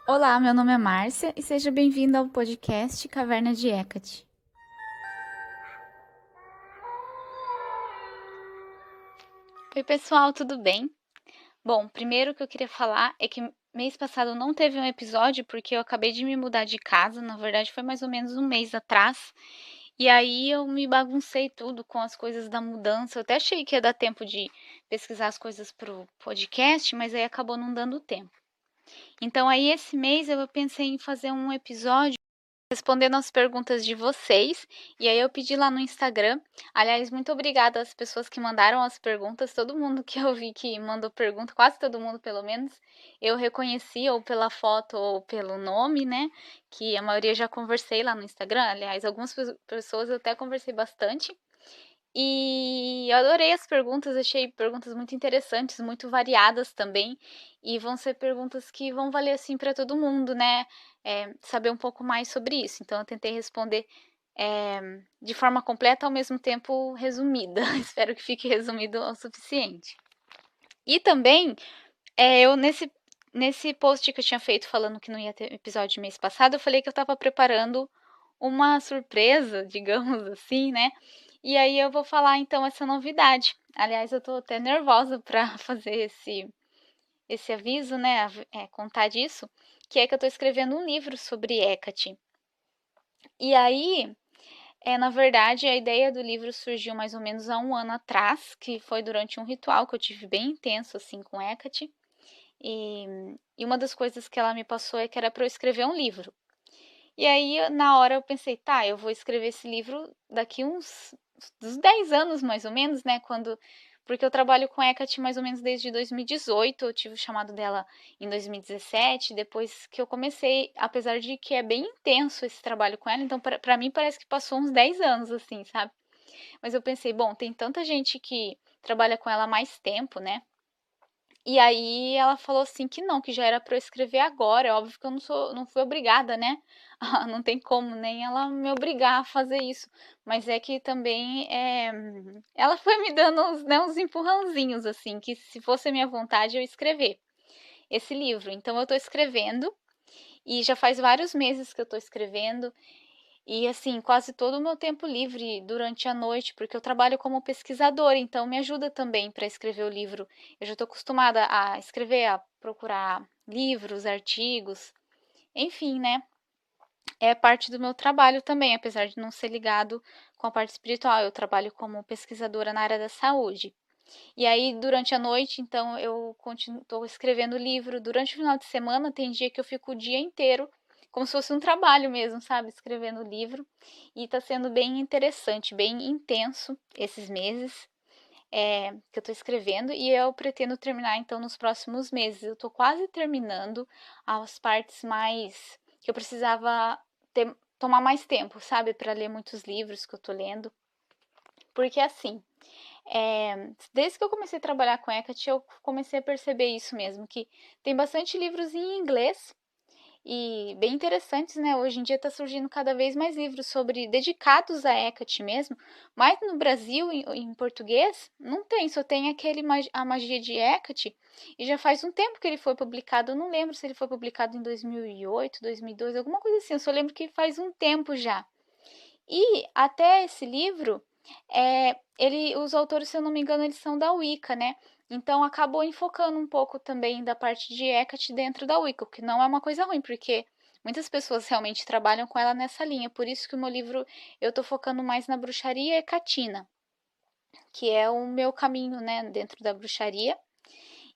Olá, meu nome é Márcia e seja bem-vindo ao podcast Caverna de Hecate. Oi, pessoal, tudo bem? Bom, primeiro que eu queria falar é que mês passado não teve um episódio porque eu acabei de me mudar de casa, na verdade foi mais ou menos um mês atrás, e aí eu me baguncei tudo com as coisas da mudança. Eu até achei que ia dar tempo de pesquisar as coisas pro podcast, mas aí acabou não dando tempo. Então aí esse mês eu pensei em fazer um episódio respondendo as perguntas de vocês. E aí eu pedi lá no Instagram. Aliás, muito obrigada às pessoas que mandaram as perguntas. Todo mundo que eu vi que mandou pergunta, quase todo mundo pelo menos, eu reconheci ou pela foto ou pelo nome, né? Que a maioria já conversei lá no Instagram. Aliás, algumas pessoas eu até conversei bastante. E eu adorei as perguntas, achei perguntas muito interessantes, muito variadas também, e vão ser perguntas que vão valer assim para todo mundo, né? Saber um pouco mais sobre isso. Então eu tentei responder de forma completa, ao mesmo tempo resumida. Espero que fique resumido o suficiente. E também, eu nesse post que eu tinha feito falando que não ia ter episódio mês passado, eu falei que eu estava preparando uma surpresa, digamos assim, né? E aí eu vou falar então essa novidade. Aliás, eu tô até nervosa para fazer esse aviso, né? Contar disso, que é que eu tô escrevendo um livro sobre Hecate. E aí, na verdade, a ideia do livro surgiu mais ou menos há um ano atrás, que foi durante um ritual que eu tive bem intenso assim com Hecate. E, e uma das coisas que ela me passou é que era para eu escrever um livro. E aí, na hora, eu pensei, tá, eu vou escrever esse livro daqui uns 10 anos, mais ou menos, né? Porque eu trabalho com Hecate mais ou menos desde 2018. Eu tive o chamado dela em 2017, depois que eu comecei, apesar de que é bem intenso esse trabalho com ela, então pra mim parece que passou uns 10 anos, assim, sabe? Mas eu pensei, bom, tem tanta gente que trabalha com ela há mais tempo, né? E aí ela falou assim que não, que já era para eu escrever agora. É óbvio que eu não fui obrigada, né? Não tem como nem ela me obrigar a fazer isso. Mas é que também ela foi me dando uns empurrãozinhos, assim, que se fosse a minha vontade eu escrever esse livro. Então eu tô escrevendo e já faz vários meses que eu tô escrevendo. E assim, quase todo o meu tempo livre durante a noite, porque eu trabalho como pesquisadora, então me ajuda também para escrever o livro. Eu já estou acostumada a escrever, a procurar livros, artigos, enfim, né? É parte do meu trabalho também, apesar de não ser ligado com a parte espiritual. Eu trabalho como pesquisadora na área da saúde. E aí, durante a noite, então, eu continuo, estou escrevendo livro. Durante o final de semana, tem dia que eu fico o dia inteiro, como se fosse um trabalho mesmo, sabe? Escrevendo livro. E está sendo bem interessante, bem intenso esses meses que eu estou escrevendo. E eu pretendo terminar, então, nos próximos meses. Eu estou quase terminando as partes mais que eu precisava tomar mais tempo, sabe? Para ler muitos livros que eu estou lendo. Porque assim, desde que eu comecei a trabalhar com Hecate, eu comecei a perceber isso mesmo, que tem bastante livros em inglês e bem interessantes, né? Hoje em dia está surgindo cada vez mais livros sobre dedicados a Hecate mesmo, mas no Brasil, em português, não tem, só tem aquele A Magia de Hecate, e já faz um tempo que ele foi publicado. Eu não lembro se ele foi publicado em 2008, 2002, alguma coisa assim. Eu só lembro que faz um tempo já. E até esse livro, os autores, se eu não me engano, eles são da Wicca, né? Então acabou enfocando um pouco também da parte de Hecate dentro da Wicca, o que não é uma coisa ruim, porque muitas pessoas realmente trabalham com ela nessa linha. Por isso que o meu livro eu tô focando mais na bruxaria hecatina, que é o meu caminho, né, dentro da bruxaria.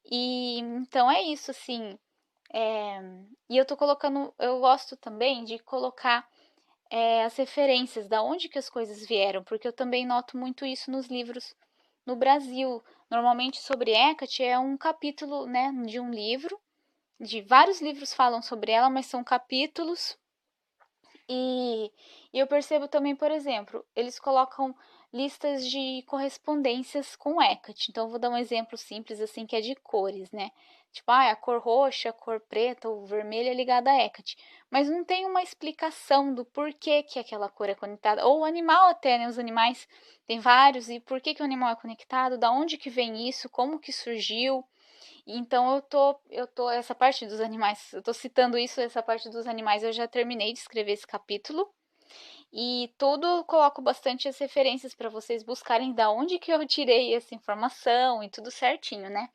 E então é isso, assim. É, e eu tô colocando, eu gosto também de colocar as referências, da onde que as coisas vieram, porque eu também noto muito isso nos livros no Brasil. Normalmente sobre Hecate é um capítulo, né, de um livro, de vários livros falam sobre ela, mas são capítulos. E, e eu percebo também, por exemplo, eles colocam listas de correspondências com Hecate. Então, eu vou dar um exemplo simples, assim, que é de cores, né? Tipo, a cor roxa, a cor preta ou vermelha é ligada a Hecate. Mas não tem uma explicação do porquê que aquela cor é conectada. Ou o animal até, né? Os animais tem vários. E por que que o animal é conectado? Da onde que vem isso? Como que surgiu? Então essa parte dos animais, eu tô citando isso, essa parte dos animais eu já terminei de escrever esse capítulo. E tudo eu coloco bastante as referências para vocês buscarem da onde que eu tirei essa informação e tudo certinho, né?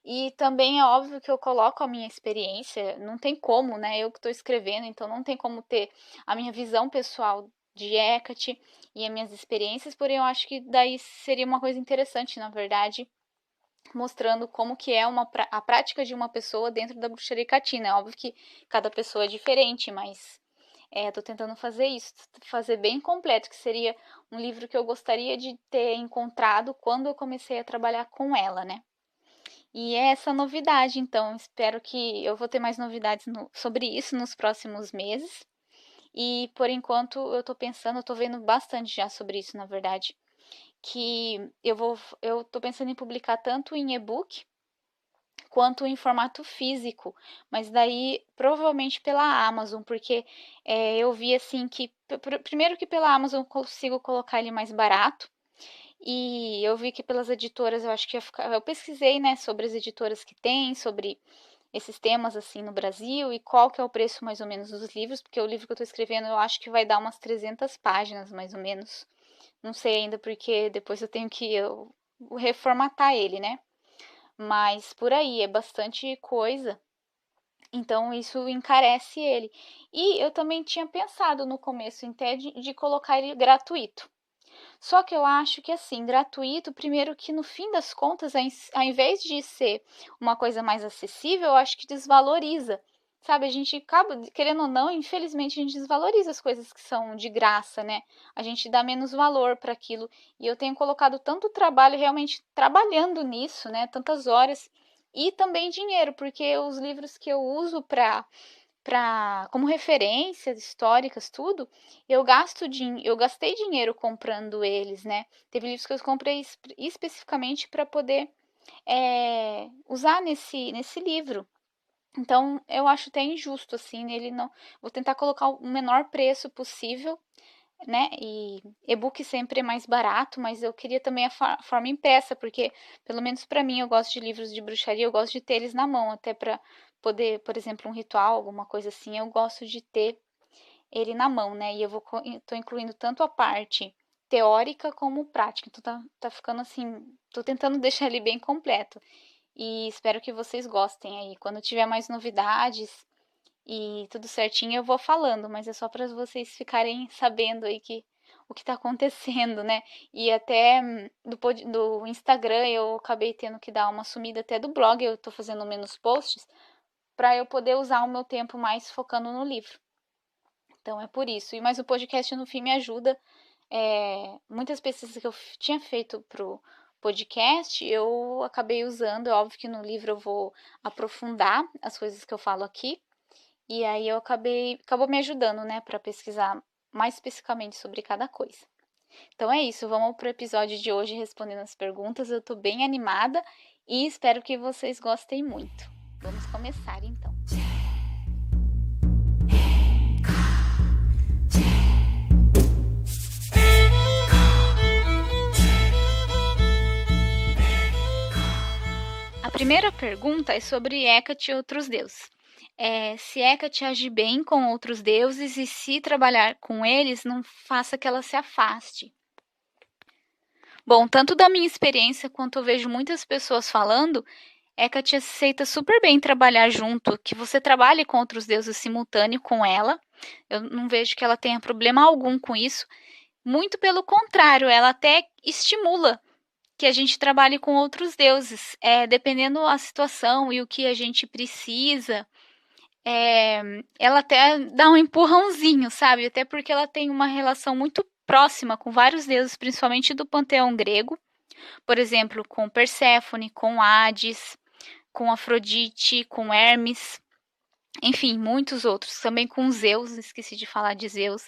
E também é óbvio que eu coloco a minha experiência, não tem como, né? Eu que estou escrevendo, então não tem como ter a minha visão pessoal de Hecate e as minhas experiências, porém eu acho que daí seria uma coisa interessante, na verdade, mostrando como que é a prática de uma pessoa dentro da bruxaria catina. É óbvio que cada pessoa é diferente, mas tô tentando fazer isso, fazer bem completo, que seria um livro que eu gostaria de ter encontrado quando eu comecei a trabalhar com ela, né? E é essa novidade, então, espero que eu vou ter mais novidades sobre isso nos próximos meses. E por enquanto eu tô pensando, eu tô vendo bastante já sobre isso, na verdade, que eu tô pensando em publicar tanto em e-book quanto em formato físico, mas daí provavelmente pela Amazon, porque eu vi assim que primeiro que pela Amazon eu consigo colocar ele mais barato. E eu vi que pelas editoras, eu acho que ia ficar. Eu pesquisei, né, sobre as editoras que tem, sobre esses temas assim no Brasil e qual que é o preço mais ou menos dos livros, porque o livro que eu estou escrevendo eu acho que vai dar umas 300 páginas mais ou menos. Não sei ainda porque depois eu tenho que reformatar ele, né? Mas por aí é bastante coisa. Então isso encarece ele. E eu também tinha pensado no começo até de colocar ele gratuito. Só que eu acho que assim, gratuito, primeiro que no fim das contas, ao invés de ser uma coisa mais acessível, eu acho que desvaloriza. Sabe, a gente acaba, querendo ou não, infelizmente a gente desvaloriza as coisas que são de graça, né? A gente dá menos valor para aquilo. E eu tenho colocado tanto trabalho realmente trabalhando nisso, né? Tantas horas e também dinheiro, porque os livros que eu uso como referências históricas, tudo, eu gastei dinheiro comprando eles, né? Teve livros que eu comprei especificamente para poder usar nesse livro. Então, eu acho até injusto, assim, ele não. Vou tentar colocar o menor preço possível, né? E e-book sempre é mais barato, mas eu queria também a forma impressa, porque, pelo menos para mim, eu gosto de livros de bruxaria, eu gosto de ter eles na mão, até para poder, por exemplo, um ritual, alguma coisa assim, eu gosto de ter ele na mão, né? E tô incluindo tanto a parte teórica como prática. Então tá ficando assim, tô tentando deixar ele bem completo. E espero que vocês gostem aí. Quando tiver mais novidades e tudo certinho, eu vou falando, mas é só para vocês ficarem sabendo aí que o que tá acontecendo, né? E até do Instagram eu acabei tendo que dar uma sumida até do blog, eu tô fazendo menos posts para eu poder usar o meu tempo mais focando no livro. Então é por isso. E mas o podcast no fim me ajuda. Muitas pesquisas que eu tinha feito pro podcast, eu acabei usando. É óbvio que no livro eu vou aprofundar as coisas que eu falo aqui. E aí acabou me ajudando, né, para pesquisar mais especificamente sobre cada coisa. Então é isso, vamos pro episódio de hoje respondendo as perguntas. Eu tô bem animada e espero que vocês gostem muito. Vamos começar então. A primeira pergunta é sobre Hecate e outros deuses. Se Hecate age bem com outros deuses e se trabalhar com eles, não faça que ela se afaste. Bom, tanto da minha experiência quanto eu vejo muitas pessoas falando, Hecate aceita super bem trabalhar junto, que você trabalhe com outros deuses simultâneo com ela. Eu não vejo que ela tenha problema algum com isso. Muito pelo contrário, ela até estimula que a gente trabalhe com outros deuses, dependendo a situação e o que a gente precisa. Ela até dá um empurrãozinho, sabe? Até porque ela tem uma relação muito próxima com vários deuses, principalmente do panteão grego. Por exemplo, com Perséfone, com Hades, com Afrodite, com Hermes, enfim, muitos outros. Também com Zeus, esqueci de falar de Zeus,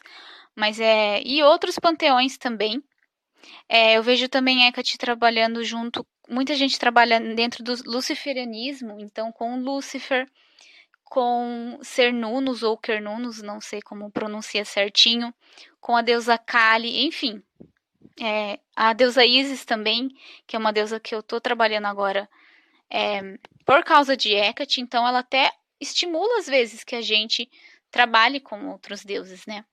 mas e outros panteões também. Eu vejo também Hecate trabalhando junto, muita gente trabalha dentro do luciferianismo, então com Lúcifer, com Cernunnos ou Quernunnos, não sei como pronuncia certinho, com a deusa Kali, enfim. A deusa Isis também, que é uma deusa que eu estou trabalhando agora por causa de Hecate, então ela até estimula às vezes que a gente trabalhe com outros deuses, né?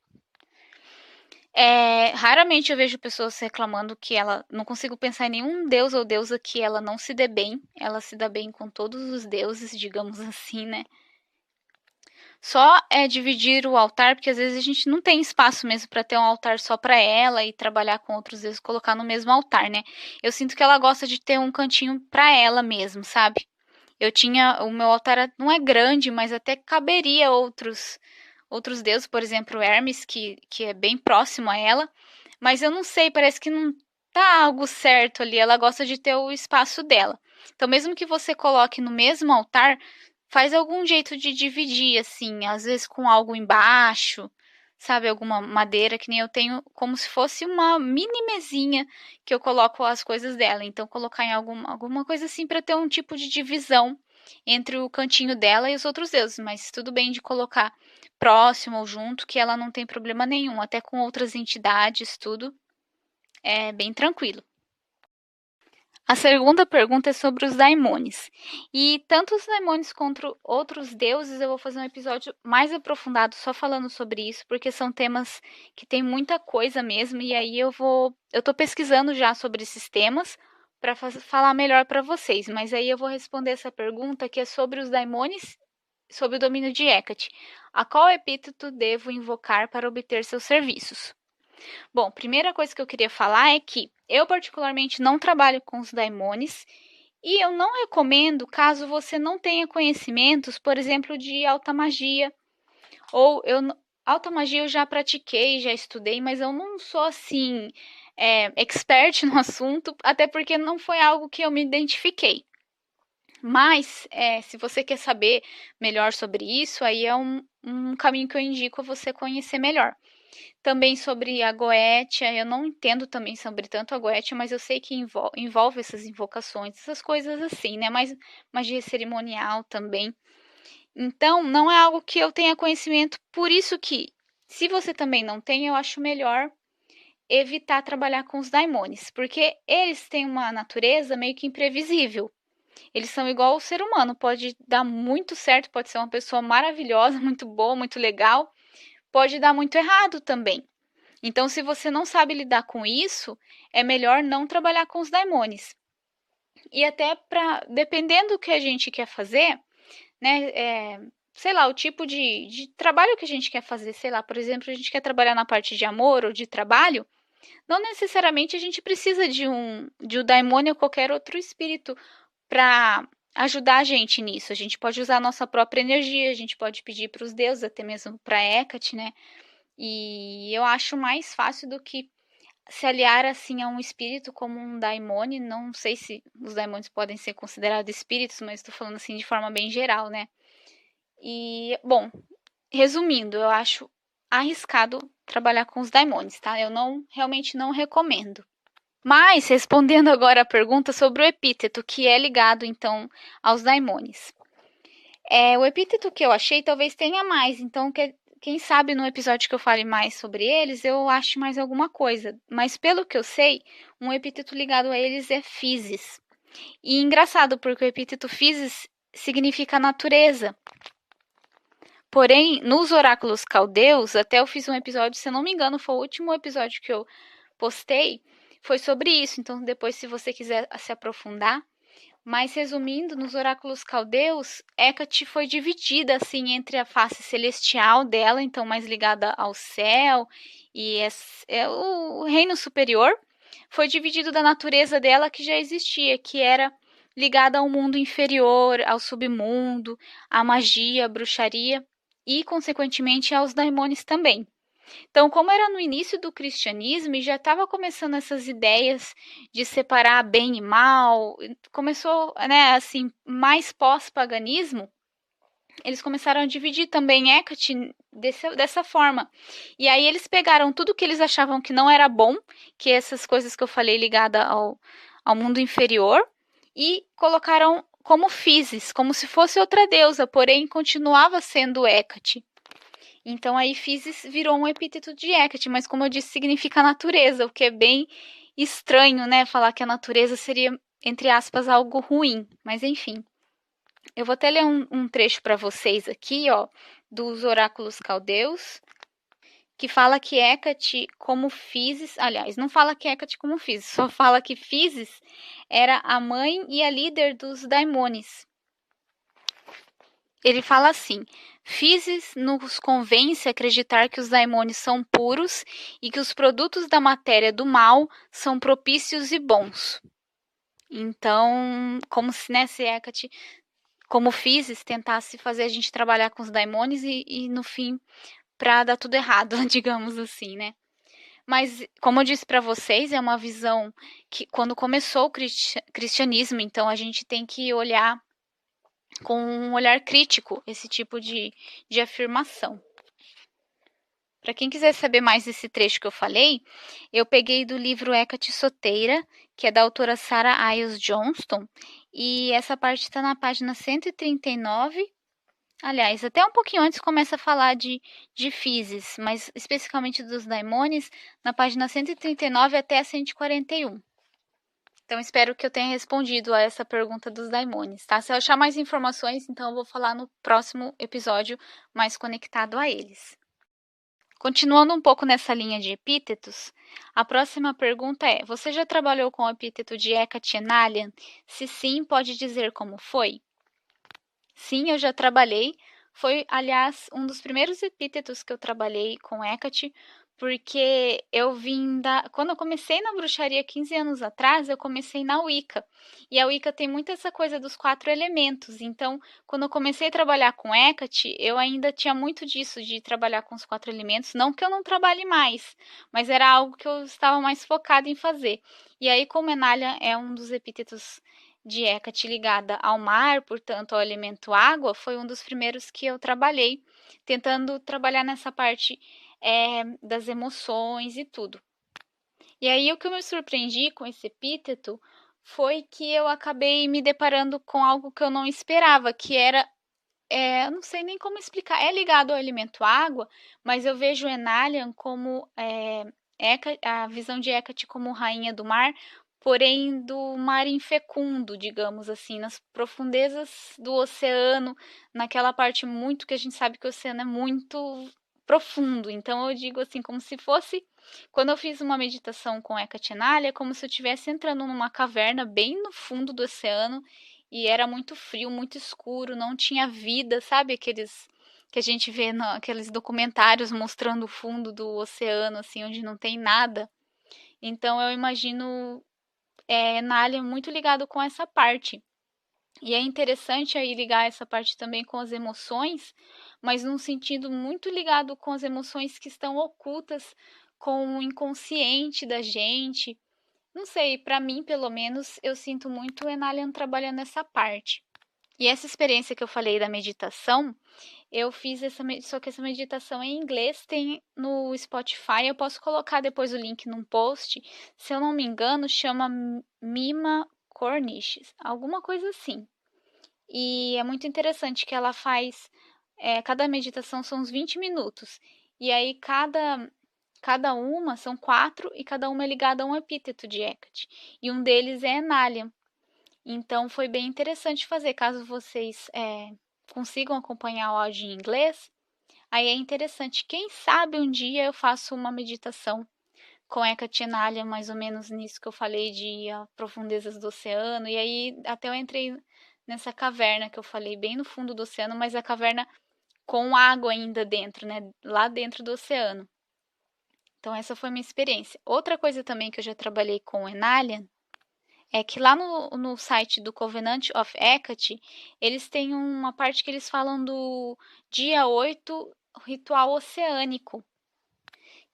Raramente eu vejo pessoas reclamando que ela não consigo pensar em nenhum deus ou deusa que ela não se dê bem. Ela se dá bem com todos os deuses, digamos assim, né? Só é dividir o altar, porque às vezes a gente não tem espaço mesmo para ter um altar só para ela e trabalhar com outros deuses, colocar no mesmo altar, né? Eu sinto que ela gosta de ter um cantinho para ela mesmo, sabe? O meu altar não é grande, mas até caberia outros deuses, por exemplo, Hermes, que é bem próximo a ela, mas eu não sei, parece que não tá algo certo ali. Ela gosta de ter o espaço dela. Então, mesmo que você coloque no mesmo altar, faz algum jeito de dividir, assim, às vezes com algo embaixo, sabe? Alguma madeira, que nem eu tenho, como se fosse uma mini mesinha que eu coloco as coisas dela. Então, colocar em alguma coisa assim para ter um tipo de divisão entre o cantinho dela e os outros deuses. Mas tudo bem de colocar próximo ou junto, que ela não tem problema nenhum, até com outras entidades, tudo é bem tranquilo. A segunda pergunta é sobre os daimones. E tanto os daimones quanto outros deuses, eu vou fazer um episódio mais aprofundado só falando sobre isso, porque são temas que tem muita coisa mesmo, e aí eu tô pesquisando já sobre esses temas para falar melhor para vocês, mas aí eu vou responder essa pergunta que é sobre os daimones, sobre o domínio de Hecate. A qual epíteto devo invocar para obter seus serviços? Bom, primeira coisa que eu queria falar é que eu particularmente não trabalho com os daimones e eu não recomendo caso você não tenha conhecimentos, por exemplo, de alta magia. Ou alta magia eu já pratiquei, já estudei, mas eu não sou assim expert no assunto, até porque não foi algo que eu me identifiquei. Mas se você quer saber melhor sobre isso, aí é um caminho que eu indico a você conhecer melhor. Também sobre a Goetia, eu não entendo também sobre tanto a Goetia, mas eu sei que envolve essas invocações, essas coisas assim, né? Mais magia cerimonial também. Então, não é algo que eu tenha conhecimento, por isso que, se você também não tem, eu acho melhor evitar trabalhar com os daimones, porque eles têm uma natureza meio que imprevisível. Eles são igual o ser humano, pode dar muito certo, pode ser uma pessoa maravilhosa, muito boa, muito legal, pode dar muito errado também. Então, se você não sabe lidar com isso, é melhor não trabalhar com os daimones. E até dependendo do que a gente quer fazer, né? Sei lá, o tipo de trabalho que a gente quer fazer, sei lá, por exemplo, a gente quer trabalhar na parte de amor ou de trabalho, não necessariamente a gente precisa de um daimônio ou qualquer outro espírito para ajudar a gente nisso. A gente pode usar a nossa própria energia, a gente pode pedir para os deuses, até mesmo para Hecate, né? E eu acho mais fácil do que se aliar assim a um espírito como um daimone. Não sei se os daimones podem ser considerados espíritos, mas estou falando assim de forma bem geral, né? E, bom, resumindo, eu acho arriscado trabalhar com os daimones, tá? Eu realmente não recomendo. Mas, respondendo agora a pergunta sobre o epíteto, que é ligado, então, aos daimones. O epíteto que eu achei talvez tenha mais, então, quem sabe no episódio que eu fale mais sobre eles, eu acho mais alguma coisa. Mas, pelo que eu sei, um epíteto ligado a eles é Physis. E engraçado, porque o epíteto Physis significa natureza. Porém, nos oráculos caldeus, até eu fiz um episódio, se eu não me engano, foi o último episódio que eu postei, foi sobre isso. Então, depois, se você quiser se aprofundar. Mas, resumindo, nos oráculos caldeus, Hecate foi dividida, assim, entre a face celestial dela, então mais ligada ao céu, e o reino superior, foi dividido da natureza dela que já existia, que era ligada ao mundo inferior, ao submundo, à magia, à bruxaria e, consequentemente, aos daimones também. Então, como era no início do cristianismo e já estava começando essas ideias de separar bem e mal, começou, né, assim, mais pós-paganismo, eles começaram a dividir também Hecate dessa forma. E aí eles pegaram tudo que eles achavam que não era bom, que essas coisas que eu falei ligada ao mundo inferior, e colocaram como Physis, como se fosse outra deusa, porém continuava sendo Hecate. Então aí Physis virou um epíteto de Hecate, mas como eu disse, significa natureza, o que é bem estranho, né? Falar que a natureza seria entre aspas, algo ruim, mas enfim. Eu vou até ler um trecho para vocês aqui, ó, dos oráculos caldeus, que fala que Hecate como Físis, aliás, não fala que Hecate como Físis, só fala que Físis era a mãe e a líder dos daimones. Ele fala assim: Físis nos convence a acreditar que os daimones são puros e que os produtos da matéria do mal são propícios e bons. Então, como se, né, se Hecate, como Físis, tentasse fazer a gente trabalhar com os daimones e no fim, para dar tudo errado, digamos assim, né? Mas, como eu disse para vocês, é uma visão que, quando começou o cristianismo, então a gente tem que olhar com um olhar crítico esse tipo de afirmação. Para quem quiser saber mais desse trecho que eu falei, eu peguei do livro Hecate Soteira, que é da autora Sarah Iles Johnston, e essa parte está na página 139. Aliás, até um pouquinho antes começa a falar de Físis, mas especificamente dos daimones, na página 139 até a 141. Então, espero que eu tenha respondido a essa pergunta dos daimones, tá? Se eu achar mais informações, então eu vou falar no próximo episódio mais conectado a eles. Continuando um pouco nessa linha de epítetos, a próxima pergunta é: você já trabalhou com o epíteto de Hecate Enalian? Se sim, pode dizer como foi? Sim, eu já trabalhei. Foi, aliás, um dos primeiros epítetos que eu trabalhei com Hecate, porque eu vim da. Quando eu comecei na bruxaria 15 anos atrás, eu comecei na Wicca. E a Wicca tem muito essa coisa dos 4 elementos. Então, quando eu comecei a trabalhar com Hecate, eu ainda tinha muito disso, de trabalhar com os 4 elementos. Não que eu não trabalhe mais, mas era algo que eu estava mais focada em fazer. E aí, como Enália é um dos epítetos de Hecate ligada ao mar, portanto ao elemento água, foi um dos primeiros que eu trabalhei, tentando trabalhar nessa parte das emoções e tudo. E aí o que eu me surpreendi com esse epíteto foi que eu acabei me deparando com algo que eu não esperava, que era, eu não sei nem como explicar, é ligado ao elemento água, mas eu vejo Enalian como a visão de Hecate como rainha do mar, porém do mar infecundo, digamos assim, nas profundezas do oceano, naquela parte muito que a gente sabe que o oceano é muito profundo. Então eu digo assim, como se fosse quando eu fiz uma meditação com Hecate Enalian, é como se eu estivesse entrando numa caverna bem no fundo do oceano e era muito frio, muito escuro, não tinha vida, sabe aqueles que a gente vê naqueles documentários mostrando o fundo do oceano, assim, onde não tem nada. Então eu imagino Nália muito ligado com essa parte. E é interessante aí ligar essa parte também com as emoções, mas num sentido muito ligado com as emoções que estão ocultas com o inconsciente da gente. Não sei, para mim, pelo menos, eu sinto muito o Enalian trabalhando essa parte. E essa experiência que eu falei da meditação, eu fiz só que essa meditação em inglês tem no Spotify. Eu posso colocar depois o link num post. Se eu não me engano, chama Mima Cornish, alguma coisa assim. E é muito interessante que ela faz. Cada meditação são uns 20 minutos. E aí cada uma são 4 e cada uma é ligada a um epíteto de Hecate. E um deles é Enalian. Então foi bem interessante fazer. Caso vocês consigam acompanhar o áudio em inglês, aí é interessante. Quem sabe um dia eu faço uma meditação com Hecate Enalian, mais ou menos nisso que eu falei de profundezas do oceano. E aí até eu entrei nessa caverna que eu falei, bem no fundo do oceano, mas a caverna com água ainda dentro, né? Lá dentro do oceano. Então essa foi a minha experiência. Outra coisa também que eu já trabalhei com o Enalian é que lá no site do Covenant of Hecate, eles têm uma parte que eles falam do dia 8, ritual oceânico,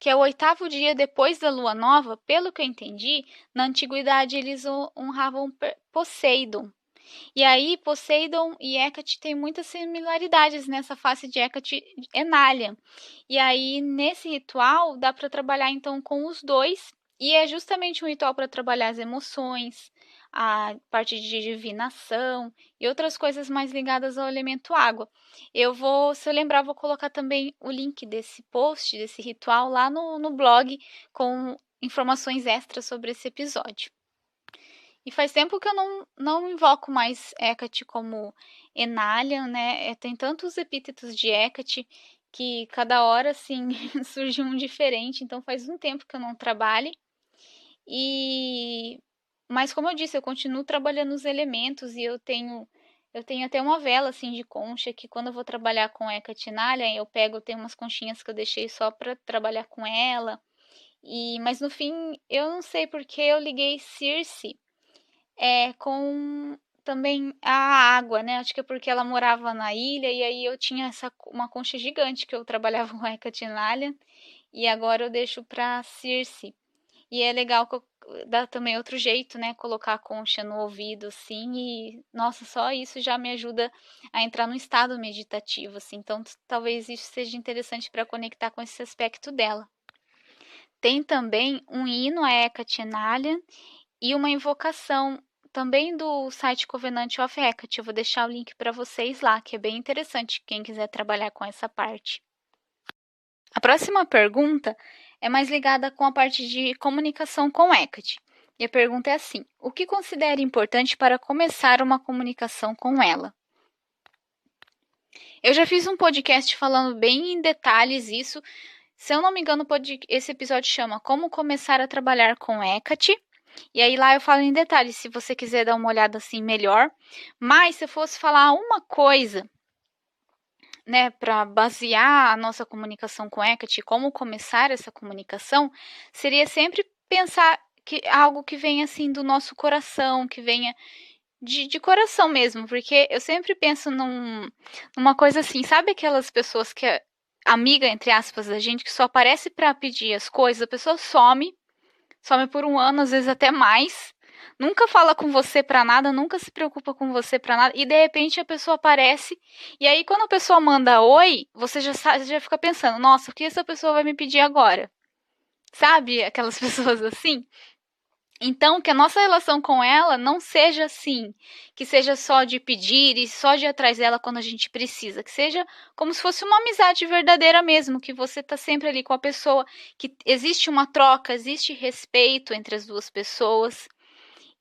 que é o 8º dia depois da lua nova. Pelo que eu entendi, na antiguidade eles honravam Poseidon. E aí, Poseidon e Hecate têm muitas similaridades nessa face de Hecate Enalian. E aí, nesse ritual, dá para trabalhar então com os dois. E é justamente um ritual para trabalhar as emoções, a parte de divinação e outras coisas mais ligadas ao elemento água. Se eu lembrar, vou colocar também o link desse post, desse ritual, lá no blog, com informações extras sobre esse episódio. E faz tempo que eu não invoco mais Hecate como Enalian, né? Tem tantos epítetos de Hecate que cada hora, assim, surge um diferente. Então faz um tempo que eu não trabalho. Mas como eu disse, eu continuo trabalhando os elementos e eu tenho até uma vela assim de concha que quando eu vou trabalhar com Hecate Enalian, tenho umas conchinhas que eu deixei só para trabalhar com ela. Mas no fim, eu não sei porque eu liguei Circe com também a água, né? Acho que é porque ela morava na ilha e aí eu tinha uma concha gigante que eu trabalhava com Hecate Enalian e agora eu deixo para Circe. E é legal dar também outro jeito, né? Colocar a concha no ouvido, assim, e nossa, só isso já me ajuda a entrar num estado meditativo, assim. Então, talvez isso seja interessante para conectar com esse aspecto dela. Tem também um hino a Hecate Enalian e uma invocação também do site Covenant of Hecate. Eu vou deixar o link para vocês lá, que é bem interessante, quem quiser trabalhar com essa parte. A próxima pergunta é mais ligada com a parte de comunicação com Hecate. E a pergunta é assim: o que considera importante para começar uma comunicação com ela? Eu já fiz um podcast falando bem em detalhes isso. Se eu não me engano, esse episódio chama Como Começar a Trabalhar com Hecate. E aí lá eu falo em detalhes, se você quiser dar uma olhada assim melhor. Mas se eu fosse falar uma coisa, né, para basear a nossa comunicação com Hecate, como começar essa comunicação, seria sempre pensar que algo que venha assim do nosso coração, que venha de coração mesmo, porque eu sempre penso numa coisa assim, sabe aquelas pessoas que é amiga, entre aspas, da gente, que só aparece para pedir as coisas, a pessoa some por um ano, às vezes até mais, nunca fala com você pra nada, nunca se preocupa com você pra nada, e de repente a pessoa aparece, e aí quando a pessoa manda oi, você já fica pensando, nossa, o que essa pessoa vai me pedir agora? Sabe aquelas pessoas assim? Então, que a nossa relação com ela não seja assim, que seja só de pedir e só de ir atrás dela quando a gente precisa, que seja como se fosse uma amizade verdadeira mesmo, que você tá sempre ali com a pessoa, que existe uma troca, existe respeito entre as duas pessoas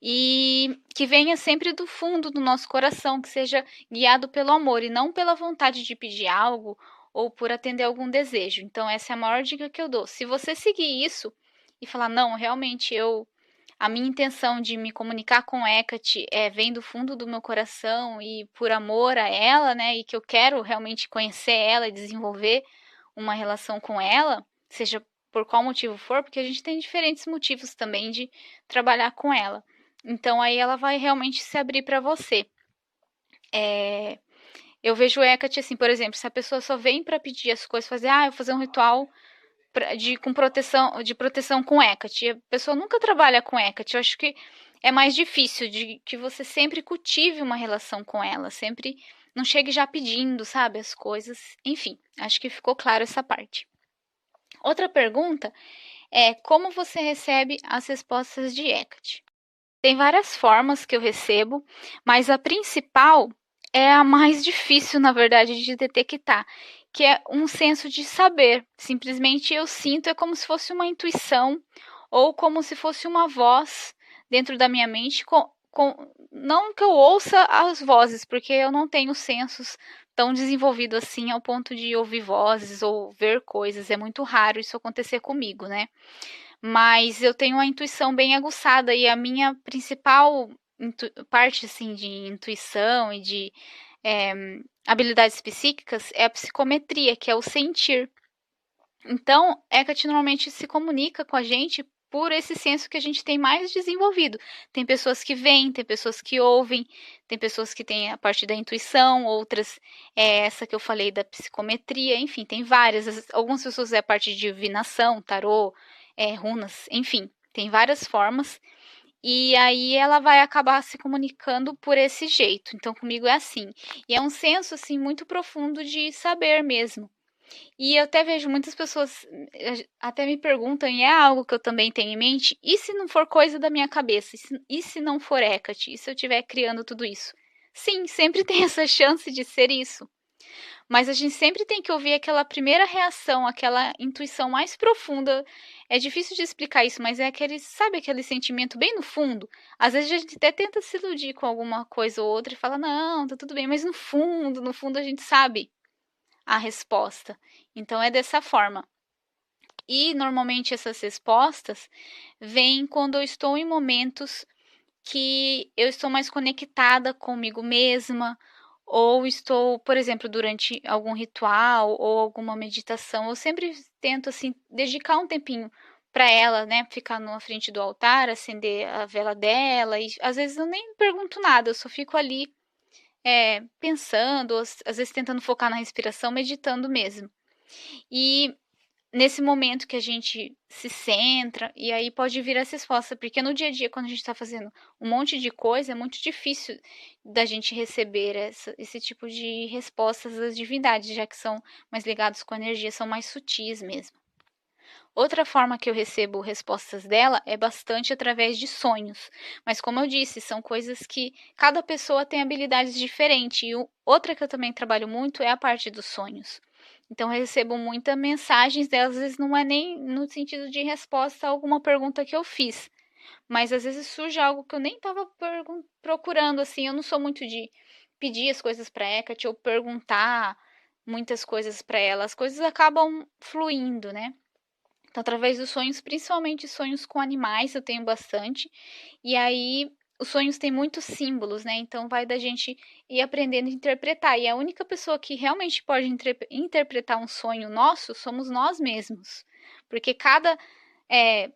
e que venha sempre do fundo do nosso coração, que seja guiado pelo amor e não pela vontade de pedir algo ou por atender algum desejo. Então, essa é a maior dica que eu dou. Se você seguir isso e falar, não, realmente a minha intenção de me comunicar com Hecate vem do fundo do meu coração e por amor a ela, né? E que eu quero realmente conhecer ela e desenvolver uma relação com ela, seja por qual motivo for, porque a gente tem diferentes motivos também de trabalhar com ela. Então aí ela vai realmente se abrir para você. Eu vejo o Hecate assim, por exemplo, se a pessoa só vem para pedir as coisas, eu vou fazer um ritual de proteção com Hecate. A pessoa nunca trabalha com Hecate. Eu acho que é mais difícil de que você sempre cultive uma relação com ela, sempre não chegue já pedindo, sabe, as coisas. Enfim, acho que ficou claro essa parte. Outra pergunta é como você recebe as respostas de Hecate? Tem várias formas que eu recebo, mas a principal é a mais difícil, na verdade, de detectar, que é um senso de saber. Simplesmente eu sinto, é como se fosse uma intuição ou como se fosse uma voz dentro da minha mente. Não que eu ouça as vozes, porque eu não tenho sensos tão desenvolvido assim ao ponto de ouvir vozes ou ver coisas. É muito raro isso acontecer comigo, né? Mas eu tenho uma intuição bem aguçada e a minha principal parte assim de intuição e de é, habilidades psíquicas é a psicometria, que é o sentir. Então, Hecate normalmente se comunica com a gente por esse senso que a gente tem mais desenvolvido. Tem pessoas que veem, tem pessoas que ouvem, tem pessoas que têm a parte da intuição, outras essa que eu falei da psicometria, enfim, tem várias. Algumas pessoas é a parte de divinação, tarô, runas, enfim, tem várias formas. E aí ela vai acabar se comunicando por esse jeito. Então comigo é assim. E é um senso assim muito profundo de saber mesmo. E eu até vejo muitas pessoas até me perguntam, e é algo que eu também tenho em mente, e se não for coisa da minha cabeça? E se não for Hecate? E se eu estiver criando tudo isso? Sim, sempre tem essa chance de ser isso. Mas a gente sempre tem que ouvir aquela primeira reação, aquela intuição mais profunda. É difícil de explicar isso, mas é aquele, sabe, aquele sentimento bem no fundo? Às vezes a gente até tenta se iludir com alguma coisa ou outra e fala, não, tá tudo bem, mas no fundo a gente sabe a resposta. Então é dessa forma. E normalmente essas respostas vêm quando eu estou em momentos que eu estou mais conectada comigo mesma, ou estou, por exemplo, durante algum ritual ou alguma meditação, eu sempre tento assim dedicar um tempinho para ela, né? Ficar na frente do altar, acender a vela dela, e às vezes eu nem pergunto nada, eu só fico ali pensando, às vezes tentando focar na respiração, meditando mesmo. E nesse momento que a gente se centra, e aí pode vir essa resposta, porque no dia a dia, quando a gente está fazendo um monte de coisa, é muito difícil da gente receber esse tipo de respostas das divindades, já que são mais ligados com a energia, são mais sutis mesmo. Outra forma que eu recebo respostas dela é bastante através de sonhos. Mas como eu disse, são coisas que cada pessoa tem habilidades diferentes. E outra que eu também trabalho muito é a parte dos sonhos. Então eu recebo muitas mensagens delas, às vezes não é nem no sentido de resposta a alguma pergunta que eu fiz. Mas às vezes surge algo que eu nem estava procurando, assim. Eu não sou muito de pedir as coisas para a Hecate ou perguntar muitas coisas para ela. As coisas acabam fluindo, né? Então, através dos sonhos, principalmente sonhos com animais, eu tenho bastante. E aí, os sonhos têm muitos símbolos, né? Então, vai da gente ir aprendendo a interpretar. E a única pessoa que realmente pode interpretar um sonho nosso somos nós mesmos. Porque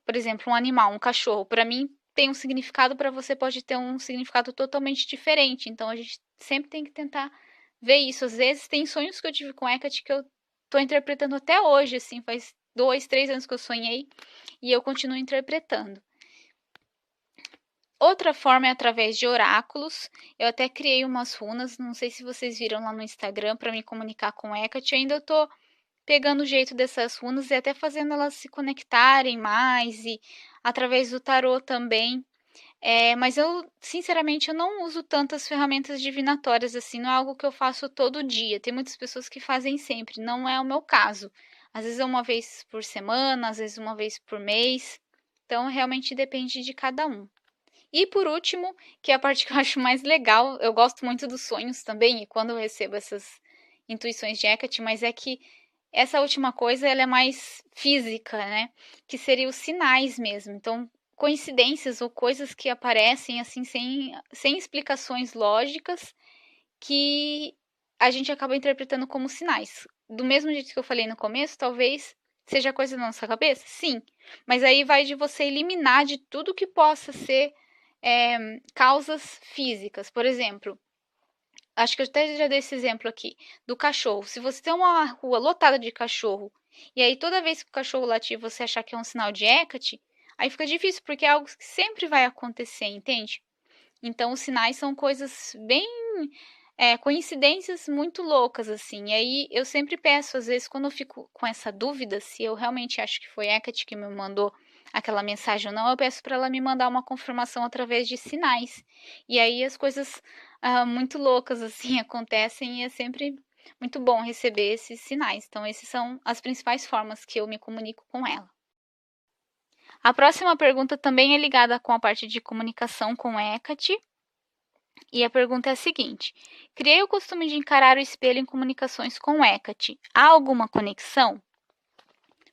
por exemplo, um animal, um cachorro, para mim tem um significado, para você pode ter um significado totalmente diferente. Então, a gente sempre tem que tentar ver isso. Às vezes, tem sonhos que eu tive com Hecate que eu tô interpretando até hoje, assim, faz 2, 3 anos que eu sonhei e eu continuo interpretando. Outra forma é através de oráculos. Eu até criei umas runas, não sei se vocês viram lá no Instagram para me comunicar com Hecate. Ainda estou pegando o jeito dessas runas e até fazendo elas se conectarem mais e através do tarô também. Mas eu, sinceramente, eu não uso tantas ferramentas divinatórias assim, não é algo que eu faço todo dia. Tem muitas pessoas que fazem sempre, não é o meu caso. Às vezes é uma vez por semana, às vezes uma vez por mês. Então, realmente depende de cada um. E por último, que é a parte que eu acho mais legal, eu gosto muito dos sonhos também, e quando eu recebo essas intuições de Hecate, mas é que essa última coisa ela é mais física, né? Que seria os sinais mesmo. Então, coincidências ou coisas que aparecem assim sem explicações lógicas que a gente acaba interpretando como sinais. Do mesmo jeito que eu falei no começo, talvez seja coisa da nossa cabeça? Sim. Mas aí vai de você eliminar de tudo que possa ser causas físicas. Por exemplo, acho que eu até já dei esse exemplo aqui, do cachorro. Se você tem uma rua lotada de cachorro, e aí toda vez que o cachorro latir você achar que é um sinal de Hecate, aí fica difícil, porque é algo que sempre vai acontecer, entende? Então, os sinais são coisas bem coincidências muito loucas, assim. E aí eu sempre peço, às vezes, quando eu fico com essa dúvida, se eu realmente acho que foi Hecate que me mandou aquela mensagem ou não, eu peço para ela me mandar uma confirmação através de sinais. E aí as coisas muito loucas, assim, acontecem e é sempre muito bom receber esses sinais. Então, essas são as principais formas que eu me comunico com ela. A próxima pergunta também é ligada com a parte de comunicação com Hecate. E a pergunta é a seguinte: criei o costume de encarar o espelho em comunicações com Hecate. Há alguma conexão?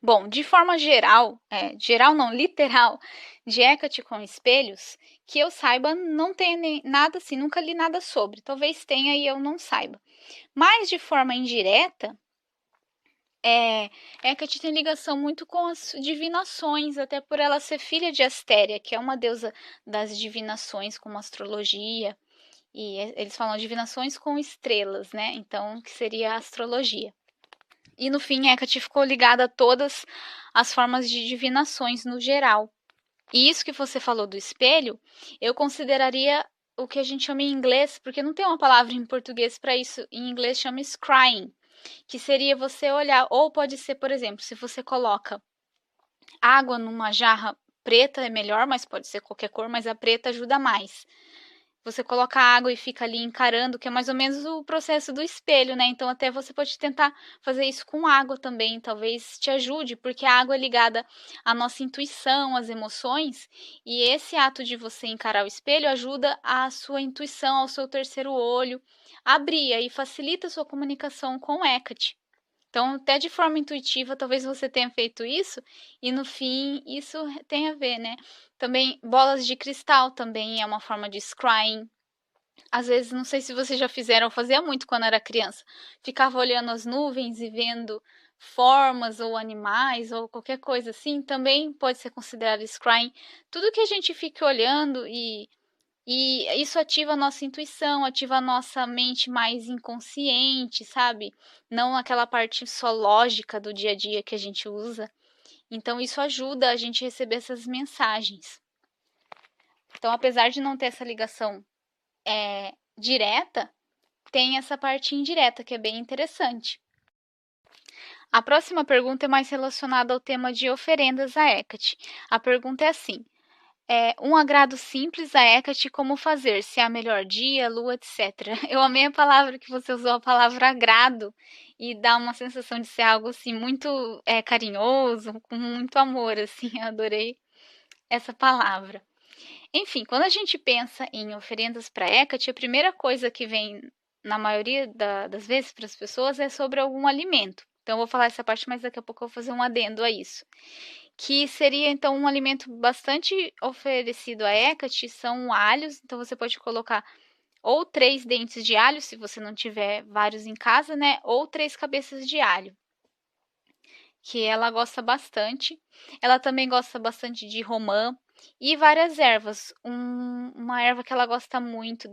Bom, de forma geral, geral não, literal, de Hecate com espelhos, que eu saiba, não tem nada assim, nunca li nada sobre. Talvez tenha e eu não saiba. Mas de forma indireta, Hecate tem ligação muito com as divinações, até por ela ser filha de Astéria, que é uma deusa das divinações, como astrologia. E eles falam divinações com estrelas, né? Então, que seria a astrologia. E no fim, Hecate ficou ligada a todas as formas de divinações no geral. E isso que você falou do espelho, eu consideraria o que a gente chama em inglês, porque não tem uma palavra em português para isso, em inglês chama scrying, que seria você olhar, ou pode ser, por exemplo, se você coloca água numa jarra preta é melhor, mas pode ser qualquer cor, mas a preta ajuda mais. você coloca água e fica ali encarando, que é mais ou menos o processo do espelho, né? Então até você pode tentar fazer isso com água também, talvez te ajude, porque a água é ligada à nossa intuição, às emoções, e esse ato de você encarar o espelho ajuda a sua intuição, ao seu terceiro olho, a abrir e facilita a sua comunicação com o Hecate. Então, até de forma intuitiva, talvez você tenha feito isso e no fim isso tem a ver, né? Também bolas de cristal também é uma forma de scrying. Às vezes, não sei se vocês já fizeram, eu fazia muito quando era criança. Ficava olhando as nuvens e vendo formas ou animais ou qualquer coisa assim, também pode ser considerado scrying. Tudo que a gente fica olhando e isso ativa a nossa intuição, ativa a nossa mente mais inconsciente, sabe? Não aquela parte só lógica do dia a dia que a gente usa. Então, isso ajuda a gente a receber essas mensagens. Então, apesar de não ter essa ligação direta, tem essa parte indireta que é bem interessante. A próxima pergunta é mais relacionada ao tema de oferendas a Hecate. A pergunta é assim: um agrado simples a Hecate, como fazer? Se é a melhor dia, lua, etc. Eu amei a palavra que você usou, a palavra agrado, e dá uma sensação de ser algo assim muito carinhoso, com muito amor, assim. Eu adorei essa palavra. Enfim, quando a gente pensa em oferendas para Hecate, a primeira coisa que vem na maioria das vezes para as pessoas é sobre algum alimento. Então, eu vou falar essa parte, mas daqui a pouco eu vou fazer um adendo a isso. Que seria, então, um alimento bastante oferecido a Hecate, são alhos. Então, você pode colocar ou 3 dentes de alho, se você não tiver vários em casa, né? Ou 3 cabeças de alho, que ela gosta bastante. Ela também gosta bastante de romã e várias ervas. Uma erva que ela gosta muito,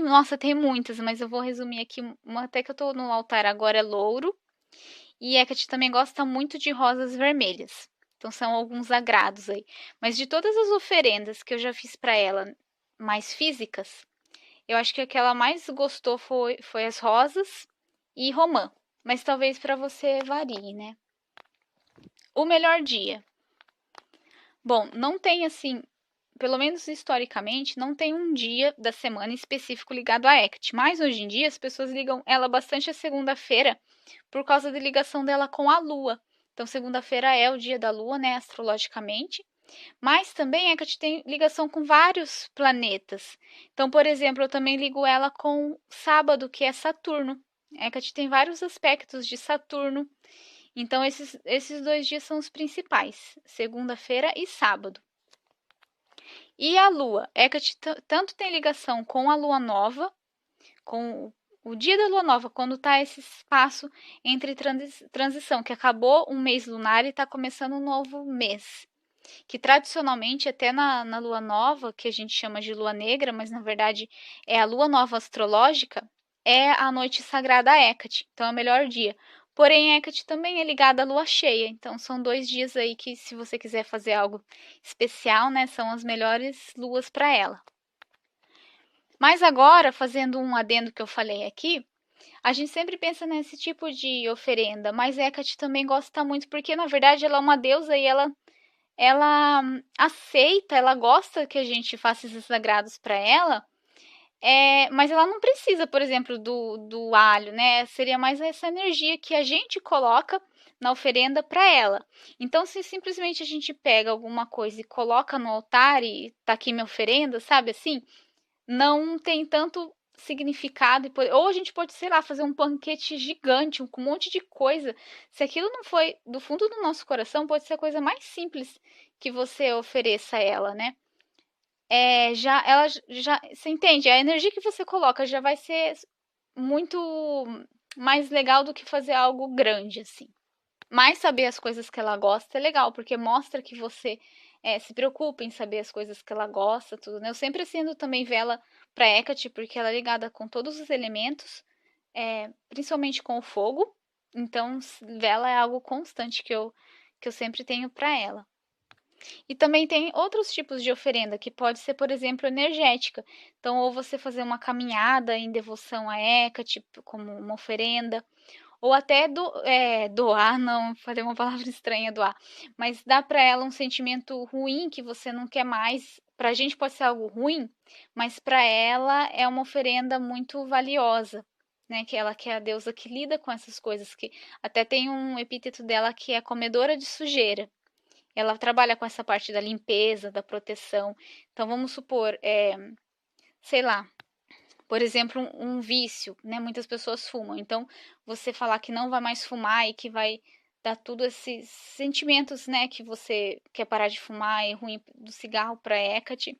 nossa, tem muitas, mas eu vou resumir aqui. Uma até que eu tô no altar agora é louro. E Hecate também gosta muito de rosas vermelhas. Então são alguns agrados aí. Mas de todas as oferendas que eu já fiz para ela, mais físicas, eu acho que a que ela mais gostou foi as rosas e romã. Mas talvez para você varie, né? O melhor dia. Bom, não tem assim, pelo menos historicamente, não tem um dia da semana específico ligado a Hecate. Mas hoje em dia as pessoas ligam ela bastante à segunda-feira por causa da ligação dela com a Lua. Então, segunda-feira é o dia da Lua, né, astrologicamente. Mas também Hecate tem ligação com vários planetas. Então, por exemplo, eu também ligo ela com sábado, que é Saturno. Hecate tem vários aspectos de Saturno. Então, esses 2 dias são os principais, segunda-feira e sábado. E a Lua? Hecate tanto tem ligação com a Lua Nova, com o dia da Lua Nova, quando está esse espaço entre transição, que acabou um mês lunar e está começando um novo mês. Que tradicionalmente, até na Lua Nova, que a gente chama de Lua Negra, mas na verdade é a Lua Nova astrológica, é a noite sagrada a Hecate, então é o melhor dia. Porém, Hecate também é ligada à lua cheia, então são 2 dias aí que, se você quiser fazer algo especial, né, são as melhores luas para ela. Mas agora, fazendo um adendo que eu falei aqui, a gente sempre pensa nesse tipo de oferenda, mas Hecate também gosta muito, porque na verdade ela é uma deusa e ela aceita, ela gosta que a gente faça esses agrados para ela, mas ela não precisa, por exemplo, do alho, né? Seria mais essa energia que a gente coloca na oferenda para ela. Então, se simplesmente a gente pega alguma coisa e coloca no altar e tá aqui minha oferenda, sabe assim? Não tem tanto significado. Ou a gente pode, sei lá, fazer um banquete gigante, com um monte de coisa. Se aquilo não foi do fundo do nosso coração, pode ser a coisa mais simples que você ofereça a ela, né? Você entende? A energia que você coloca já vai ser muito mais legal do que fazer algo grande, assim. Mas saber as coisas que ela gosta é legal, porque mostra que você se preocupa em saber as coisas que ela gosta, tudo, né? Eu sempre acendo também vela para Hecate, porque ela é ligada com todos os elementos, principalmente com o fogo. Então, vela é algo constante que eu sempre tenho para ela. E também tem outros tipos de oferenda, que pode ser, por exemplo, energética. Então, ou você fazer uma caminhada em devoção a Hecate, como uma oferenda, ou até doar, não, falei uma palavra estranha, doar. Mas dá para ela um sentimento ruim que você não quer mais para a gente pode ser algo ruim, mas para ela é uma oferenda muito valiosa, né? Que ela que é a deusa que lida com essas coisas, que até tem um epíteto dela que é comedora de sujeira. Ela trabalha com essa parte da limpeza, da proteção. Então vamos supor, sei lá, por exemplo, um vício, né? Muitas pessoas fumam. Então, você falar que não vai mais fumar e que vai dar tudo esses sentimentos, né? Que você quer parar de fumar e ruim do cigarro para Hecate.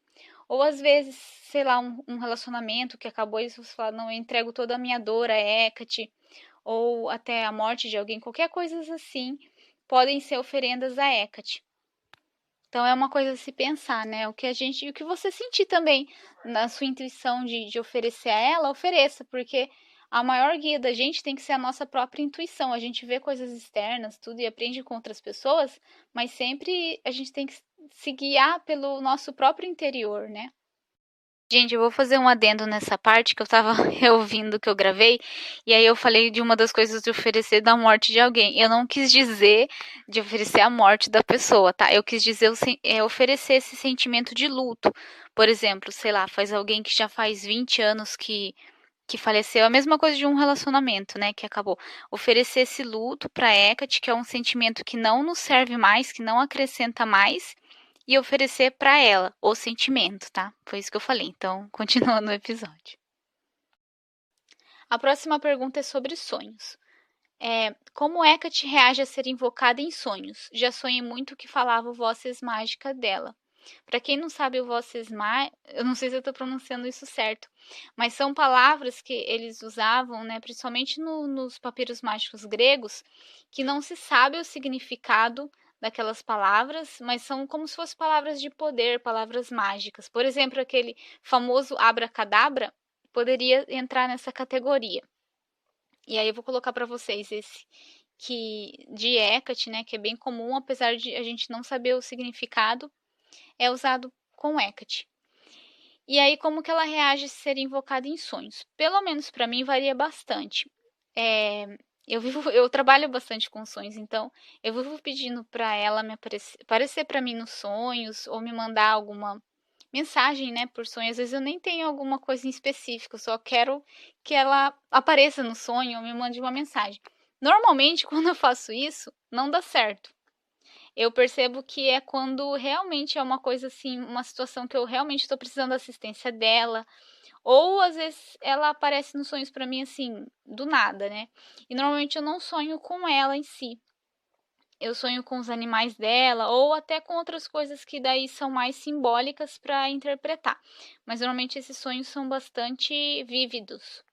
Ou às vezes, sei lá, um relacionamento que acabou e você fala, não, eu entrego toda a minha dor a Hecate. Ou até a morte de alguém, qualquer coisa assim, podem ser oferendas a Hecate. Então é uma coisa a se pensar, né? O que você sentir também na sua intuição de oferecer a ela, ofereça, porque a maior guia da gente tem que ser a nossa própria intuição. A gente vê coisas externas, tudo e aprende com outras pessoas, mas sempre a gente tem que se guiar pelo nosso próprio interior, né? Gente, eu vou fazer um adendo nessa parte que eu tava ouvindo que eu gravei, e aí eu falei de uma das coisas de oferecer da morte de alguém. Eu não quis dizer de oferecer a morte da pessoa, tá? Eu quis dizer oferecer esse sentimento de luto. Por exemplo, sei lá, faz alguém que já faz 20 anos que faleceu, a mesma coisa de um relacionamento, né, que acabou. Oferecer esse luto pra Hecate, que é um sentimento que não nos serve mais, que não acrescenta mais, e oferecer para ela o sentimento, tá? Foi isso que eu falei. Então, continuando o episódio. A próxima pergunta é sobre sonhos. Como Hecate reage a ser invocada em sonhos? Já sonhei muito que falava vozes mágicas dela. Para quem não sabe o Voces Mágicas, eu não sei se eu estou pronunciando isso certo, mas são palavras que eles usavam, né, principalmente nos papiros mágicos gregos, que não se sabe o significado daquelas palavras, mas são como se fossem palavras de poder, palavras mágicas. Por exemplo, aquele famoso abracadabra poderia entrar nessa categoria. E aí eu vou colocar para vocês esse que de Hecate, né, que é bem comum, apesar de a gente não saber o significado, é usado com Hecate. E aí, como que ela reage a ser invocada em sonhos? Pelo menos para mim varia bastante. Eu trabalho bastante com sonhos, então eu vivo pedindo para ela me aparecer para mim nos sonhos ou me mandar alguma mensagem, né, por sonho. Às vezes eu nem tenho alguma coisa em específico, só quero que ela apareça no sonho ou me mande uma mensagem. Normalmente, quando eu faço isso, não dá certo. Eu percebo que é quando realmente é uma coisa assim, uma situação que eu realmente estou precisando da assistência dela, ou às vezes ela aparece nos sonhos para mim assim, do nada, né? E normalmente eu não sonho com ela em si. Eu sonho com os animais dela ou até com outras coisas que daí são mais simbólicas para interpretar. Mas normalmente esses sonhos são bastante vívidos.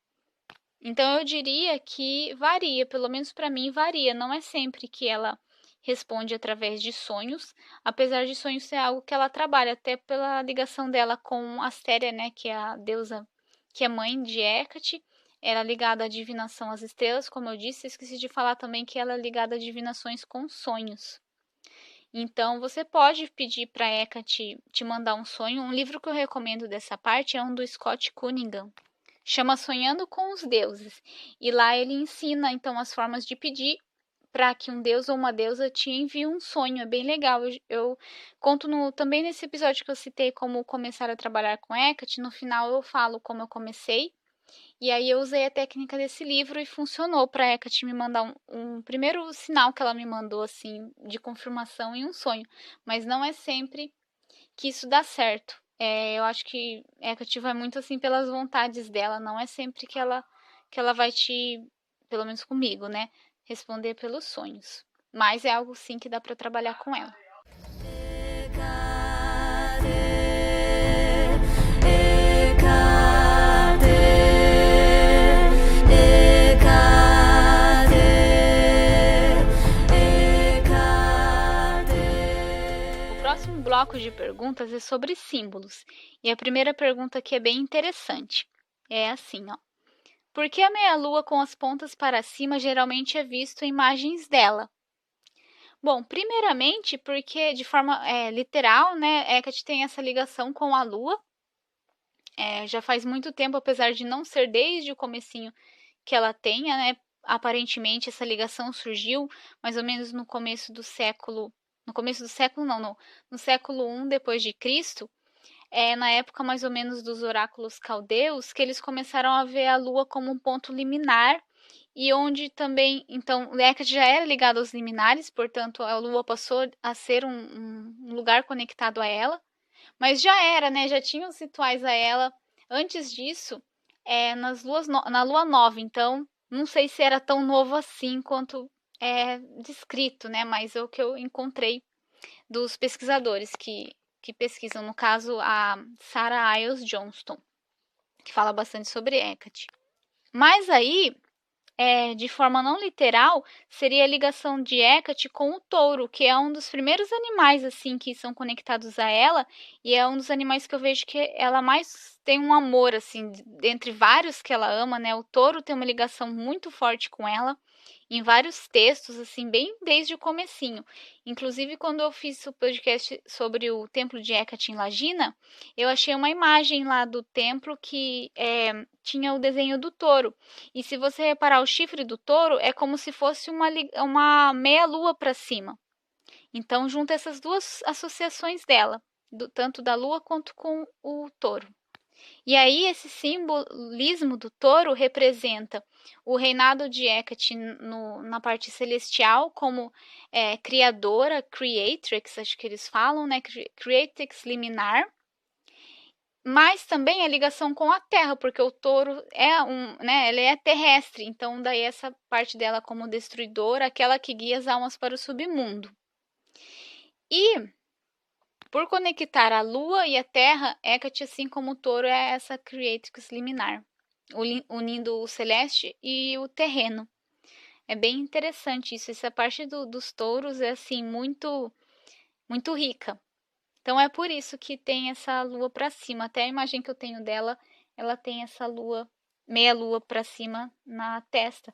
Então eu diria que varia, pelo menos para mim varia, não é sempre que ela responde através de sonhos, apesar de sonhos ser algo que ela trabalha, até pela ligação dela com Astéria, né, que é a deusa que é mãe de Hecate, ela é ligada à divinação às estrelas, como eu disse, esqueci de falar também que ela é ligada a divinações com sonhos. Então, você pode pedir para Hecate te mandar um sonho. Um livro que eu recomendo dessa parte é um do Scott Cunningham, chama Sonhando com os Deuses. E lá ele ensina então as formas de pedir para que um deus ou uma deusa te envie um sonho. É bem legal. Eu conto também nesse episódio que eu citei como começar a trabalhar com Hecate. No final eu falo como eu comecei. E aí eu usei a técnica desse livro e funcionou para a Hecate me mandar um primeiro sinal que ela me mandou assim de confirmação em um sonho. Mas não é sempre que isso dá certo. Eu acho que Hecate vai muito assim pelas vontades dela, não é sempre que ela vai te, pelo menos comigo, né, responder pelos sonhos. Mas é algo sim que dá para trabalhar com ela. O próximo bloco de perguntas é sobre símbolos. E a primeira pergunta aqui é bem interessante. É assim, ó. Por que a meia-lua com as pontas para cima geralmente é visto em imagens dela? Bom, primeiramente porque de forma literal, né, Hecate tem essa ligação com a lua. Já faz muito tempo, apesar de não ser desde o comecinho que ela tenha, né? Aparentemente essa ligação surgiu mais ou menos no começo do século, no século I depois de Cristo. na época mais ou menos dos oráculos caldeus, que eles começaram a ver a Lua como um ponto liminar, e onde também, então, Hecate já era ligada aos liminares, portanto, a Lua passou a ser um lugar conectado a ela, mas já era, né? Já tinham os rituais a ela antes disso, na Lua Nova, então, não sei se era tão novo assim quanto é descrito, né? Mas é o que eu encontrei dos pesquisadores que pesquisam, no caso, a Sarah Iles Johnston, que fala bastante sobre Hecate. Mas aí, de forma não literal, seria a ligação de Hecate com o touro, que é um dos primeiros animais assim que são conectados a ela, e é um dos animais que eu vejo que ela mais tem um amor assim, dentre vários que ela ama, né? O touro tem uma ligação muito forte com ela em vários textos, assim, bem desde o comecinho. Inclusive, quando eu fiz o podcast sobre o templo de Hecate em Lagina, eu achei uma imagem lá do templo que tinha o desenho do touro. E se você reparar, o chifre do touro é como se fosse uma meia-lua para cima. Então, junta essas duas associações dela, tanto da lua quanto com o touro. E aí esse simbolismo do touro representa o reinado de Hecate na parte celestial como criadora, creatrix, acho que eles falam, né? Creatrix liminar, mas também a ligação com a terra, porque o touro né, ele é terrestre, então daí essa parte dela como destruidora, aquela que guia as almas para o submundo. E por conectar a lua e a terra, Hecate, assim como o touro, é essa creatrix liminar, unindo o celeste e o terreno. É bem interessante isso. Essa parte dos touros é assim muito muito rica. Então é por isso que tem essa lua para cima. Até a imagem que eu tenho dela, ela tem essa lua, meia lua para cima na testa.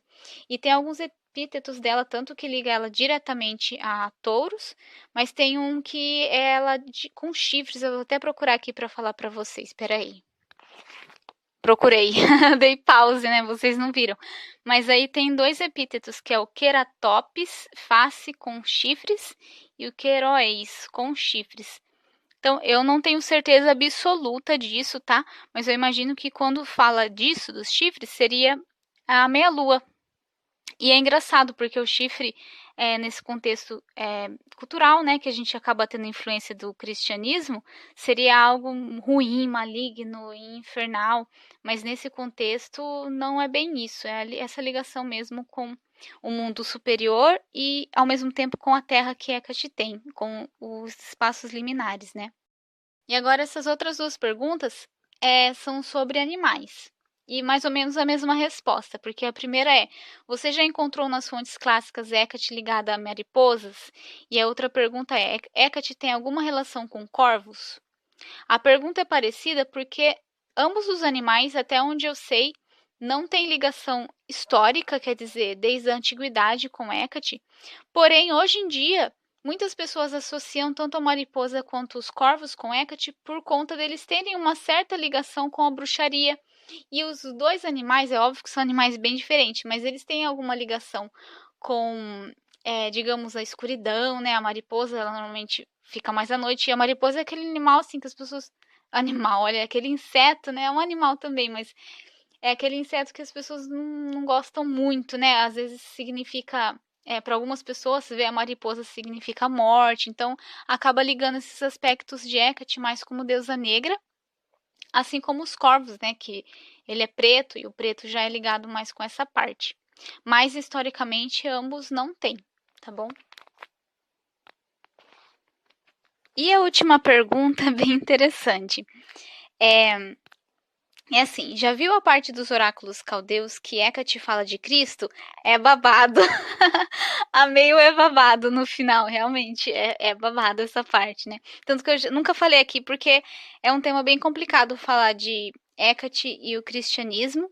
E tem alguns epítetos dela, tanto que liga ela diretamente a touros, mas tem um que é ela com chifres. Eu vou até procurar aqui para falar para vocês. Espera aí. Procurei, dei pause, né? Vocês não viram. Mas aí tem dois epítetos, que é o Queratopis, face com chifres, e o Queroeis, com chifres. Então, eu não tenho certeza absoluta disso, tá? Mas eu imagino que quando fala disso, dos chifres, seria a meia-lua. E é engraçado, porque o chifre, nesse contexto cultural, né, que a gente acaba tendo influência do cristianismo, seria algo ruim, maligno e infernal. Mas nesse contexto, não é bem isso. É essa ligação mesmo com o mundo superior e, ao mesmo tempo, com a terra que Hecate tem, com os espaços liminares, né? E agora essas outras duas perguntas são sobre animais. E mais ou menos a mesma resposta, porque a primeira é: você já encontrou nas fontes clássicas Hecate ligada a mariposas? E a outra pergunta é: Hecate tem alguma relação com corvos? A pergunta é parecida porque ambos os animais, até onde eu sei, não têm ligação histórica, quer dizer, desde a antiguidade com Hecate. Porém, hoje em dia, muitas pessoas associam tanto a mariposa quanto os corvos com Hecate por conta deles terem uma certa ligação com a bruxaria. E os dois animais, é óbvio que são animais bem diferentes, mas eles têm alguma ligação com, digamos, a escuridão, né? A mariposa, ela normalmente fica mais à noite, e a mariposa é aquele animal, assim, que as pessoas... Animal, olha, aquele inseto, né? É um animal também, mas é aquele inseto que as pessoas não gostam muito, né? Às vezes significa... para algumas pessoas, ver a mariposa significa morte, então acaba ligando esses aspectos de Hecate mais como deusa negra, assim como os corvos, né, que ele é preto e o preto já é ligado mais com essa parte. Mas historicamente ambos não têm, tá bom? E a última pergunta, bem interessante. É assim, já viu a parte dos oráculos caldeus que Hecate fala de Cristo? É babado. A meio é babado no final, realmente. É babado essa parte, né? Tanto que eu nunca falei aqui, porque é um tema bem complicado falar de Hecate e o cristianismo.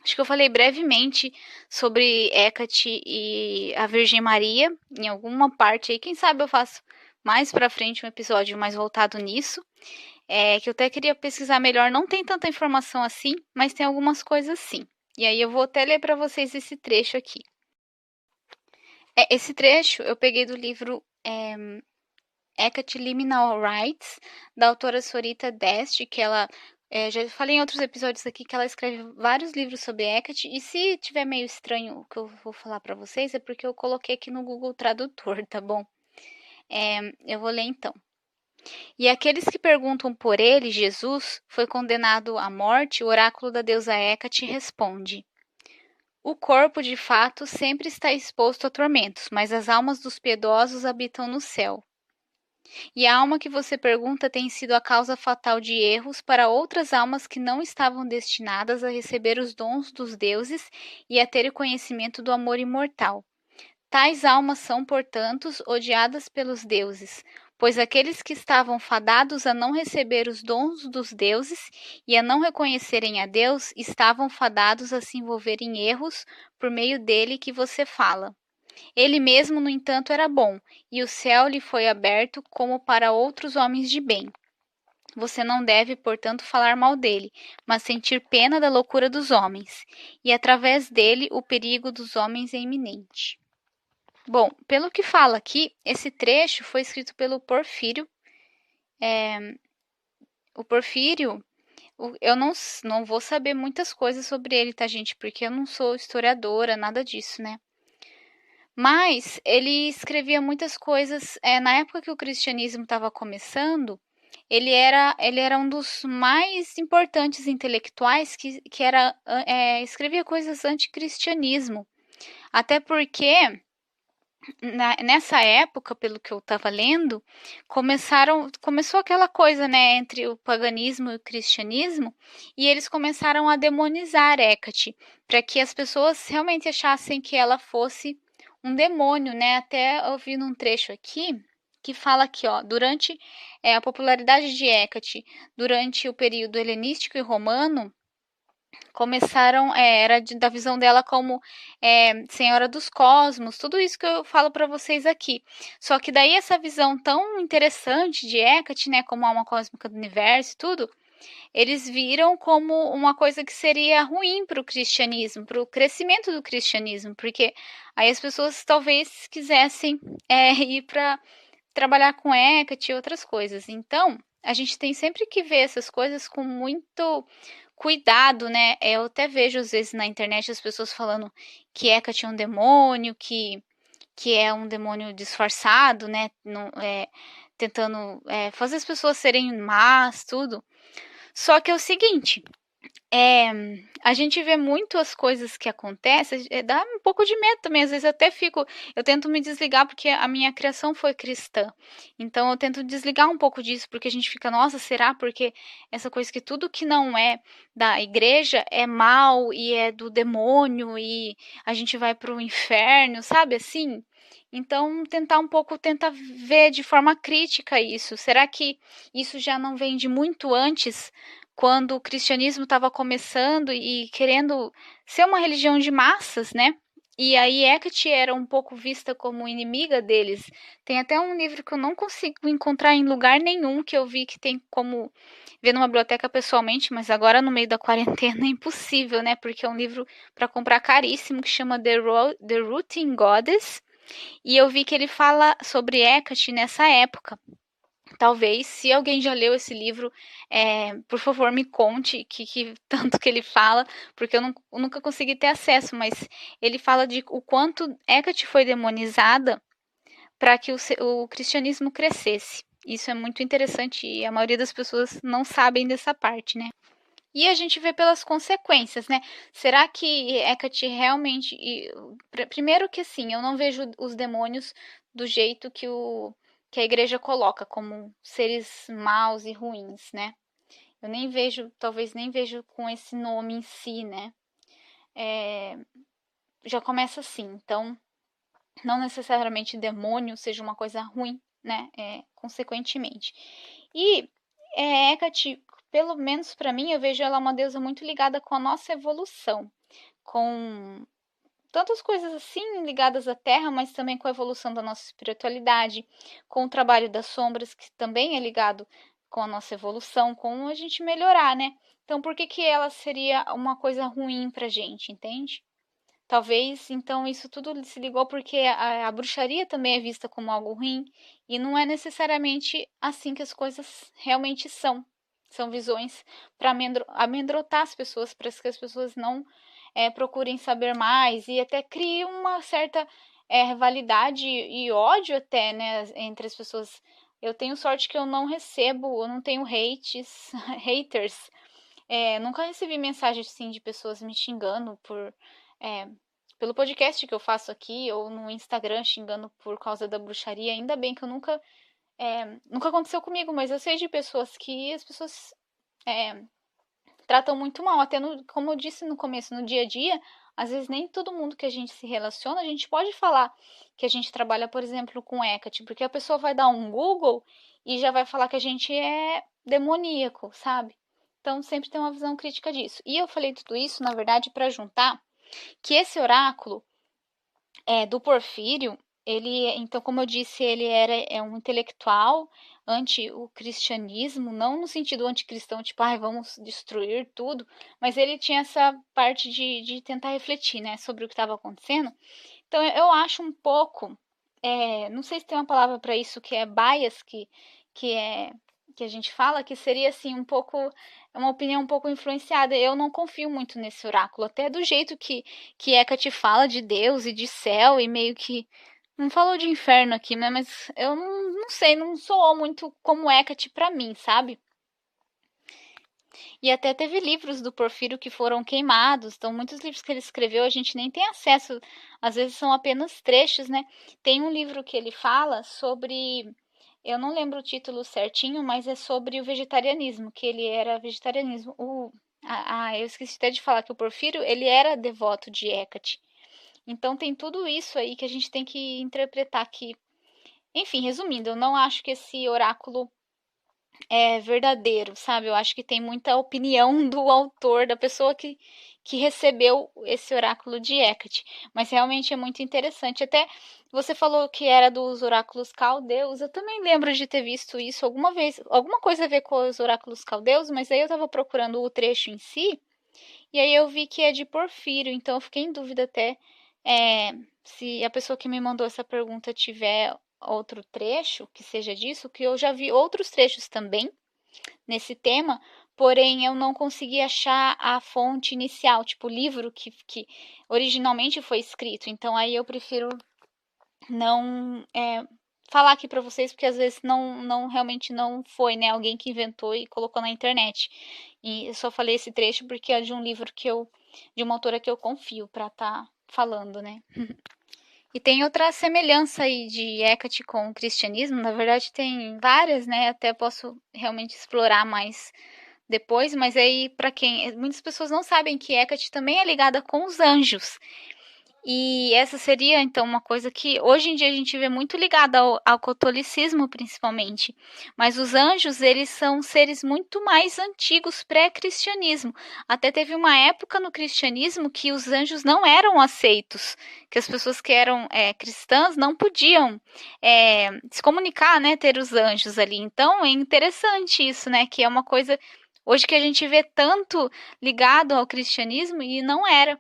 Acho que eu falei brevemente sobre Hecate e a Virgem Maria, em alguma parte aí. Quem sabe eu faço mais pra frente um episódio mais voltado nisso. Que eu até queria pesquisar melhor. Não tem tanta informação assim, mas tem algumas coisas sim. E aí eu vou até ler para vocês esse trecho aqui. Esse trecho eu peguei do livro Hecate Liminal Rites, da autora Sorita Dest, que ela... já falei em outros episódios aqui que ela escreve vários livros sobre Hecate, e se tiver meio estranho o que eu vou falar para vocês, é porque eu coloquei aqui no Google Tradutor, tá bom? Eu vou ler então. E aqueles que perguntam por ele, Jesus, foi condenado à morte, o oráculo da deusa Hecate responde: o corpo, de fato, sempre está exposto a tormentos, mas as almas dos piedosos habitam no céu. E a alma que você pergunta tem sido a causa fatal de erros para outras almas que não estavam destinadas a receber os dons dos deuses e a ter o conhecimento do amor imortal. Tais almas são, portanto, odiadas pelos deuses, pois aqueles que estavam fadados a não receber os dons dos deuses e a não reconhecerem a Deus estavam fadados a se envolver em erros por meio dele que você fala. Ele mesmo, no entanto, era bom, e o céu lhe foi aberto como para outros homens de bem. Você não deve, portanto, falar mal dele, mas sentir pena da loucura dos homens, e através dele o perigo dos homens é iminente. Bom, pelo que fala aqui, esse trecho foi escrito pelo Porfírio. O Porfírio, eu não vou saber muitas coisas sobre ele, tá, gente? Porque eu não sou historiadora, nada disso, né? Mas ele escrevia muitas coisas. Na época que o cristianismo estava começando, ele era um dos mais importantes intelectuais que escrevia coisas anticristianismo. Até porque nessa época, pelo que eu estava lendo, começou aquela coisa, né, entre o paganismo e o cristianismo, e eles começaram a demonizar Hecate, para que as pessoas realmente achassem que ela fosse um demônio, né? Até eu vi num trecho aqui que fala aqui, ó, durante a popularidade de Hecate durante o período helenístico e romano, começaram, da visão dela como Senhora dos Cosmos, tudo isso que eu falo para vocês aqui. Só que daí essa visão tão interessante de Hecate, né, como alma cósmica do universo e tudo, eles viram como uma coisa que seria ruim para o cristianismo, para o crescimento do cristianismo, porque aí as pessoas talvez quisessem ir para trabalhar com Hecate e outras coisas. Então, a gente tem sempre que ver essas coisas com muito cuidado, né? Eu até vejo às vezes na internet as pessoas falando que Hecate é um demônio, que é um demônio disfarçado, né? Não, tentando fazer as pessoas serem más, tudo. Só que é o seguinte, a gente vê muito as coisas que acontecem, dá um pouco de medo também, às vezes eu tento me desligar porque a minha criação foi cristã, então eu tento desligar um pouco disso, porque a gente fica, nossa, será? Porque essa coisa que tudo que não é da igreja é mal e é do demônio e a gente vai para o inferno, sabe assim? Então, tentar ver de forma crítica isso. Será que isso já não vem de muito antes, quando o cristianismo estava começando e querendo ser uma religião de massas, né? E aí Hecate era um pouco vista como inimiga deles. Tem até um livro que eu não consigo encontrar em lugar nenhum, que eu vi que tem como ver numa biblioteca pessoalmente, mas agora no meio da quarentena é impossível, né? Porque é um livro para comprar caríssimo que chama The Rooting Goddess. E eu vi que ele fala sobre Hecate nessa época. Talvez, se alguém já leu esse livro, por favor, me conte que tanto que ele fala, porque eu nunca consegui ter acesso, mas ele fala de o quanto Hecate foi demonizada para que o cristianismo crescesse. Isso é muito interessante e a maioria das pessoas não sabem dessa parte, né? E a gente vê pelas consequências, né? Será que Hecate realmente. Primeiro que assim, eu não vejo os demônios do jeito que a igreja coloca, como seres maus e ruins, né? Eu nem vejo, talvez nem vejo com esse nome em si, né? Já começa assim, então não necessariamente demônio seja uma coisa ruim, né? Consequentemente. E Hecate, pelo menos para mim, eu vejo ela uma deusa muito ligada com a nossa evolução, com tantas coisas assim ligadas à Terra, mas também com a evolução da nossa espiritualidade, com o trabalho das sombras, que também é ligado com a nossa evolução, com a gente melhorar, né? Então, por que ela seria uma coisa ruim pra gente, entende? Talvez, então, isso tudo se ligou porque a bruxaria também é vista como algo ruim, e não é necessariamente assim que as coisas realmente são. São visões para amedrontar as pessoas, para que as pessoas não procurem saber mais, e até cria uma certa rivalidade e ódio até, né, entre as pessoas. Eu tenho sorte que eu não recebo, eu não tenho haters. Nunca recebi mensagem assim de pessoas me xingando é, pelo podcast que eu faço aqui ou no Instagram xingando por causa da bruxaria. Ainda bem que eu nunca aconteceu comigo, mas eu sei de pessoas que as pessoas é, tratam muito mal. Até como eu disse no começo, no dia a dia, às vezes nem todo mundo que a gente se relaciona, a gente pode falar que a gente trabalha, por exemplo, com Hecate, porque a pessoa vai dar um Google e já vai falar que a gente é demoníaco, sabe? Então sempre tem uma visão crítica disso. E eu falei tudo isso, na verdade, para juntar que esse oráculo do Porfírio, então, como eu disse, ele é um intelectual anti o cristianismo, não no sentido anticristão, tipo, vamos destruir tudo, mas ele tinha essa parte de tentar refletir, né, sobre o que estava acontecendo. Então, eu acho um pouco, não sei se tem uma palavra para isso, que é bias, que é que a gente fala, que seria assim um pouco uma opinião um pouco influenciada. Eu não confio muito nesse oráculo, até do jeito que Hecate fala de Deus e de céu e meio que não falou de inferno aqui, né? Mas eu não sei, não soou muito como Hecate pra mim, sabe? E até teve livros do Porfírio que foram queimados, então muitos livros que ele escreveu a gente nem tem acesso, às vezes são apenas trechos, né? Tem um livro que ele fala sobre, eu não lembro o título certinho, mas é sobre o vegetarianismo, que ele era vegetarianismo. Eu esqueci até de falar que o Porfírio, ele era devoto de Hecate. Então tem tudo isso aí que a gente tem que interpretar aqui. Enfim, resumindo, eu não acho que esse oráculo verdadeiro, sabe? Eu acho que tem muita opinião do autor, da pessoa que recebeu esse oráculo de Hecate. Mas realmente é muito interessante. Até você falou que era dos oráculos caldeus. Eu também lembro de ter visto isso alguma vez, alguma coisa a ver com os oráculos caldeus, mas aí eu estava procurando o trecho em si, e aí eu vi que é de Porfírio, então eu fiquei em dúvida até se a pessoa que me mandou essa pergunta tiver outro trecho que seja disso, que eu já vi outros trechos também nesse tema, porém eu não consegui achar a fonte inicial, tipo o livro que originalmente foi escrito. Então aí eu prefiro não falar aqui para vocês, porque às vezes não realmente não foi, né, alguém que inventou e colocou na internet. E eu só falei esse trecho porque é de um livro de uma autora que eu confio para estar falando, né? E tem outra semelhança aí de Hecate com o cristianismo, na verdade tem várias, né? Até posso realmente explorar mais depois, mas aí para quem muitas pessoas não sabem que Hecate também é ligada com os anjos. E essa seria, então, uma coisa que hoje em dia a gente vê muito ligada ao catolicismo, principalmente. Mas os anjos, eles são seres muito mais antigos, pré-cristianismo. Até teve uma época no cristianismo que os anjos não eram aceitos, que as pessoas que eram cristãs não podiam se comunicar, né, ter os anjos ali. Então, é interessante isso, né, que é uma coisa hoje que a gente vê tanto ligado ao cristianismo e não era.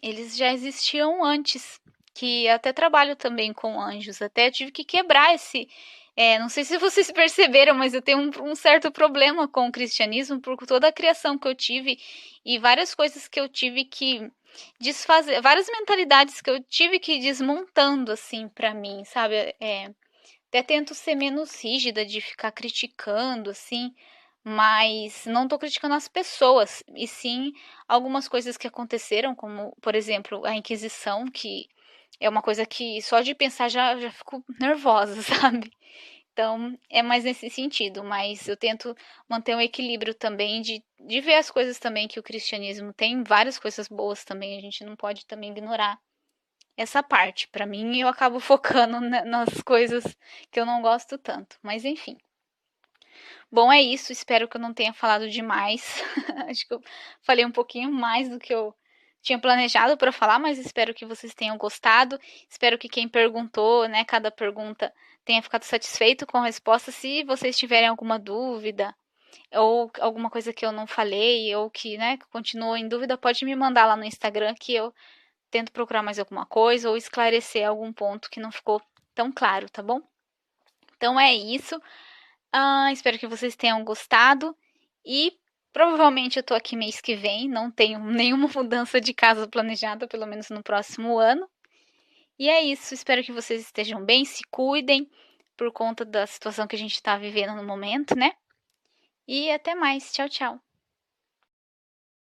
Eles já existiam antes, que até trabalho também com anjos. Até tive que quebrar esse. Não sei se vocês perceberam, mas eu tenho um certo problema com o cristianismo por toda a criação que eu tive e várias coisas que eu tive que desfazer, várias mentalidades que eu tive que ir desmontando assim para mim, sabe? Até tento ser menos rígida de ficar criticando assim, mas não tô criticando as pessoas, e sim algumas coisas que aconteceram, como, por exemplo, a Inquisição, que é uma coisa que só de pensar já fico nervosa, sabe? Então, é mais nesse sentido, mas eu tento manter um equilíbrio também de ver as coisas também que o cristianismo tem várias coisas boas também, a gente não pode também ignorar essa parte. Para mim, eu acabo focando nas coisas que eu não gosto tanto, mas enfim. Bom, é isso. Espero que eu não tenha falado demais. Acho que eu falei um pouquinho mais do que eu tinha planejado para falar, mas espero que vocês tenham gostado. Espero que quem perguntou, né, cada pergunta tenha ficado satisfeito com a resposta. Se vocês tiverem alguma dúvida ou alguma coisa que eu não falei ou que, né, continuou em dúvida, pode me mandar lá no Instagram que eu tento procurar mais alguma coisa ou esclarecer algum ponto que não ficou tão claro, tá bom? Então é isso. Espero que vocês tenham gostado e provavelmente eu tô aqui mês que vem, não tenho nenhuma mudança de casa planejada, pelo menos no próximo ano. E é isso, espero que vocês estejam bem, se cuidem por conta da situação que a gente tá vivendo no momento, né? E até mais, tchau, tchau.